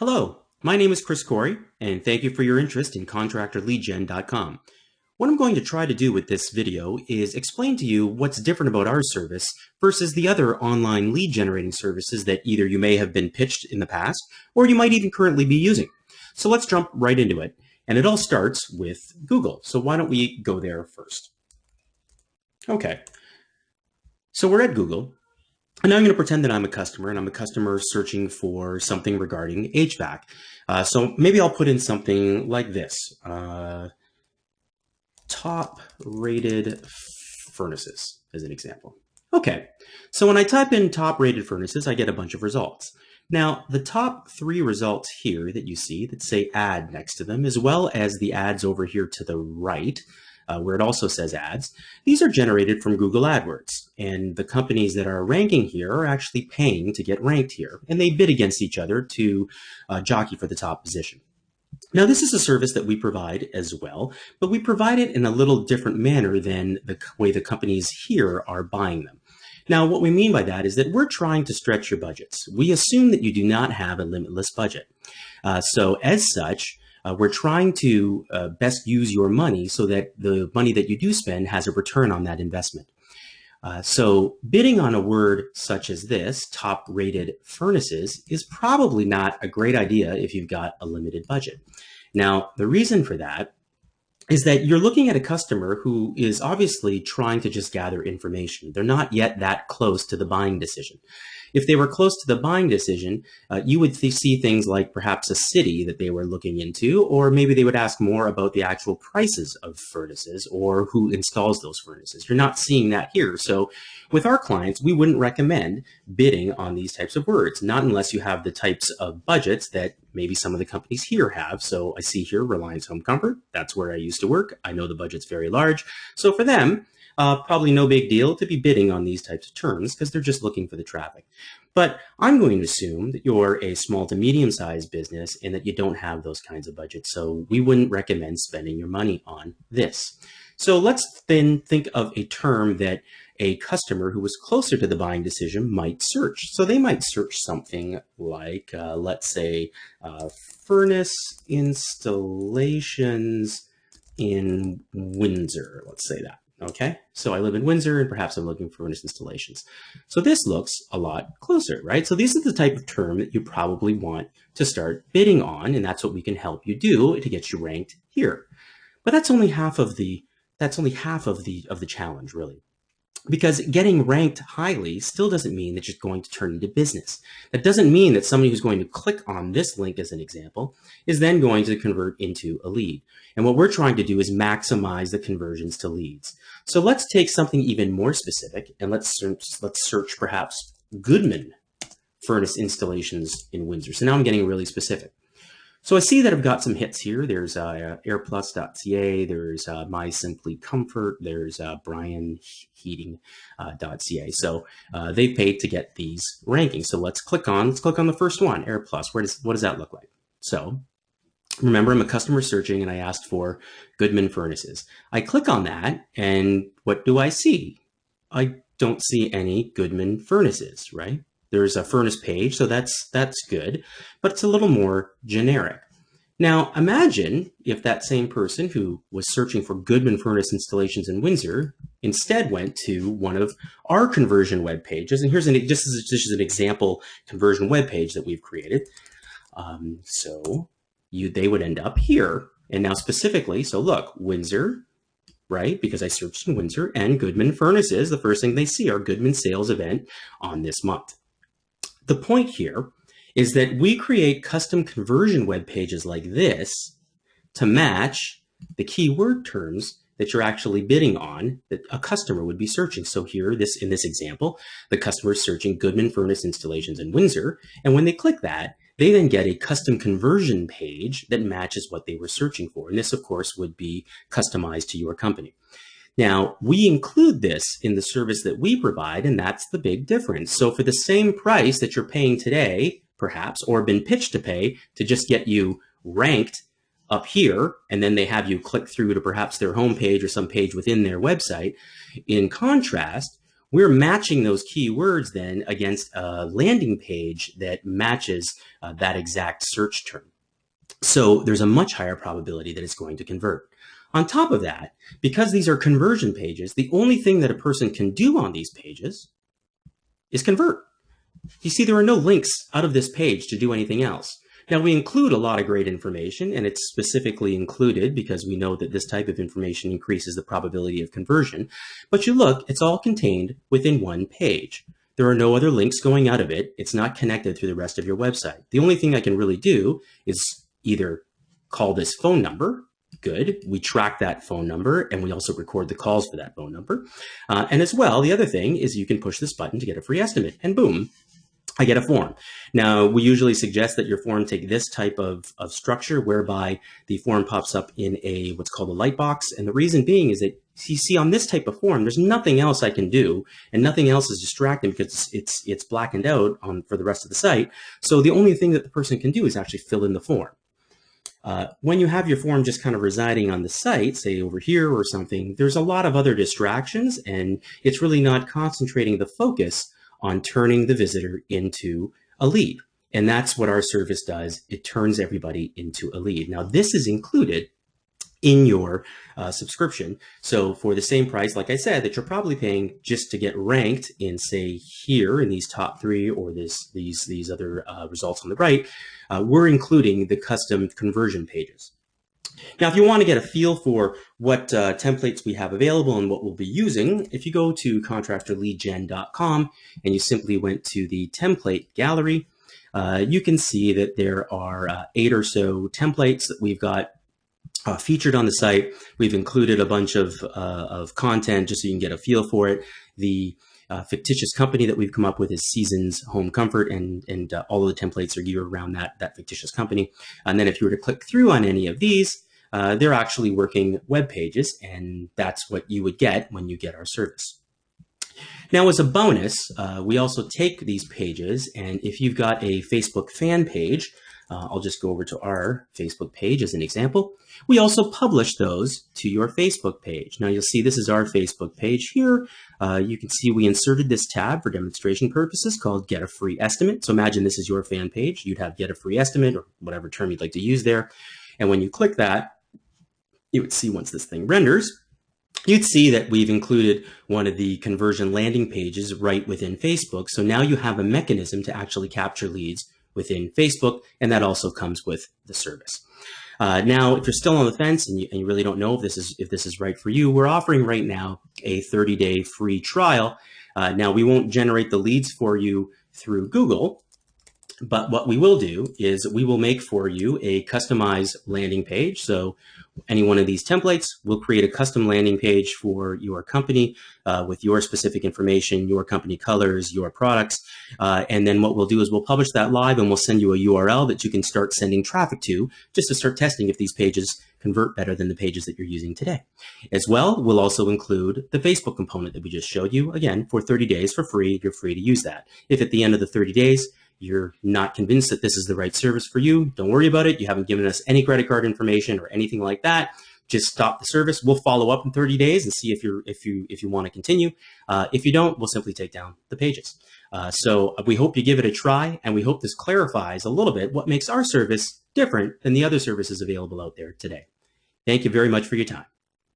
Hello, my name is Chris Corey, and thank you for your interest in ContractorLeadGen.com. What I'm going to try to do with this video is explain to you what's different about our service versus the other online lead generating services that either you may have been pitched in the past or you might even currently be using. So let's jump right into it. And it all starts with Google. So why don't we go there first? Okay, so we're at Google. And now I'm going to pretend that I'm a customer, and I'm a customer searching for something regarding HVAC. So maybe I'll put in something like this. Top rated furnaces as an example. Okay, so when I type in top rated furnaces, I get a bunch of results. Now, the top 3 results here that you see that say ad next to them, as well as the ads over here to the right, where it also says ads, these are generated from Google AdWords. And the companies that are ranking here are actually paying to get ranked here. And they bid against each other to jockey for the top position. Now, this is a service that we provide as well, but we provide it in a little different manner than the way the companies here are buying them. Now, what we mean by that is that we're trying to stretch your budgets. We assume that you do not have a limitless budget. So as such, we're trying to best use your money so that the money that you do spend has a return on that investment. So bidding on a word such as this, top rated furnaces, is probably not a great idea if you've got a limited budget. Now, the reason for that is that you're looking at a customer who is obviously trying to just gather information. They're not yet that close to the buying decision. If they were close to the buying decision, you would see things like perhaps a city that they were looking into, or maybe they would ask more about the actual prices of furnaces or who installs those furnaces. You're not seeing that here. So with our clients, we wouldn't recommend bidding on these types of words, not unless you have the types of budgets that maybe some of the companies here have. So I see here Reliance Home Comfort. That's where I used to work. I know the budget's very large. So for them, probably no big deal to be bidding on these types of terms because they're just looking for the traffic. But I'm going to assume that you're a small to medium-sized business and that you don't have those kinds of budgets. So we wouldn't recommend spending your money on this. So let's then think of a term that a customer who was closer to the buying decision might search. So they might search something like, let's say, furnace installations in Windsor. Let's say that. Okay, so I live in Windsor and perhaps I'm looking for furnace installations. So this looks a lot closer, right? So this is the type of term that you probably want to start bidding on, and that's what we can help you do to get you ranked here. But that's only half of the challenge, really. Because getting ranked highly still doesn't mean that you're going to turn into business. That doesn't mean that somebody who's going to click on this link as an example is then going to convert into a lead. And what we're trying to do is maximize the conversions to leads. So let's take something even more specific and let's search perhaps Goodman furnace installations in Windsor. So now I'm getting really specific. So I see that I've got some hits here. There's airplus.ca, there's My Simply Comfort, there's brianheating.ca. So they paid to get these rankings. So let's click on the first one, AirPlus. What does that look like? So remember, I'm a customer searching and I asked for Goodman furnaces. I click on that and what do I see? I don't see any Goodman furnaces, right? There's a furnace page, so that's good, but it's a little more generic. Now, imagine if that same person who was searching for Goodman furnace installations in Windsor instead went to one of our conversion web pages, and here's this is an example conversion web page that we've created. They would end up here, and now specifically, so look, Windsor, right? Because I searched in Windsor and Goodman furnaces. The first thing they see are Goodman sales event on this month. The point here is that we create custom conversion web pages like this to match the keyword terms that you're actually bidding on that a customer would be searching. So here, in this example, the customer is searching Goodman furnace installations in Windsor. And when they click that, they then get a custom conversion page that matches what they were searching for. And this, of course, would be customized to your company. Now, we include this in the service that we provide, and that's the big difference. So for the same price that you're paying today, perhaps, or been pitched to pay to just get you ranked up here, and then they have you click through to perhaps their homepage or some page within their website, in contrast, we're matching those keywords then against a landing page that matches that exact search term. So there's a much higher probability that it's going to convert. On top of that, because these are conversion pages, the only thing that a person can do on these pages is convert. You see, there are no links out of this page to do anything else. Now, we include a lot of great information, and it's specifically included because we know that this type of information increases the probability of conversion. But you look, it's all contained within one page. There are no other links going out of it. It's not connected through the rest of your website. The only thing I can really do is either call this phone number. Good. We track that phone number, and we also record the calls for that phone number. And as well, the other thing is you can push this button to get a free estimate, and boom, I get a form. Now, we usually suggest that your form take this type of structure whereby the form pops up in what's called a light box. And the reason being is that you see on this type of form, there's nothing else I can do, and nothing else is distracting because it's blackened out for the rest of the site. So the only thing that the person can do is actually fill in the form. When you have your form just kind of residing on the site, say over here or something, there's a lot of other distractions, and it's really not concentrating the focus on turning the visitor into a lead. And that's what our service does. It turns everybody into a lead. Now, this is included in your subscription. So for the same price, like I said, that you're probably paying just to get ranked in, say, here in these top three or these other results on the right, we're including the custom conversion pages. Now, if you want to get a feel for what templates we have available and what we'll be using, if you go to ContractorLeadGen.com and you simply went to the template gallery, you can see that there are 8 or so templates that we've got featured on the site. We've included a bunch of content just so you can get a feel for it. The fictitious company that we've come up with is Seasons Home Comfort, and all of the templates are geared around that fictitious company. And then if you were to click through on any of these, they're actually working web pages, and that's what you would get when you get our service. Now, as a bonus, we also take these pages, and if you've got a Facebook fan page, I'll just go over to our Facebook page as an example. We also publish those to your Facebook page. Now, you'll see this is our Facebook page here. You can see we inserted this tab for demonstration purposes called Get a Free Estimate. So imagine this is your fan page. You'd have Get a Free Estimate or whatever term you'd like to use there. And when you click that, you would see once this thing renders, you'd see that we've included one of the conversion landing pages right within Facebook. So now you have a mechanism to actually capture leads within Facebook, and that also comes with the service. Now, if you're still on the fence and you really don't know if this is right for you, we're offering right now a 30-day free trial. Now, we won't generate the leads for you through Google, but what we will do is we will make for you a customized landing page. So any one of these templates will create a custom landing page for your company with your specific information, your company colors, your products. And then what we'll do is we'll publish that live, and we'll send you a URL that you can start sending traffic to just to start testing if these pages convert better than the pages that you're using today. As well, we'll also include the Facebook component that we just showed you. Again, for 30 days for free, you're free to use that. If at the end of the 30 days, you're not convinced that this is the right service for you, don't worry about it. You haven't given us any credit card information or anything like that. Just stop the service. We'll follow up in 30 days and see if you want to continue. If you don't, we'll simply take down the pages. So we hope you give it a try, and we hope this clarifies a little bit what makes our service different than the other services available out there today. Thank you very much for your time.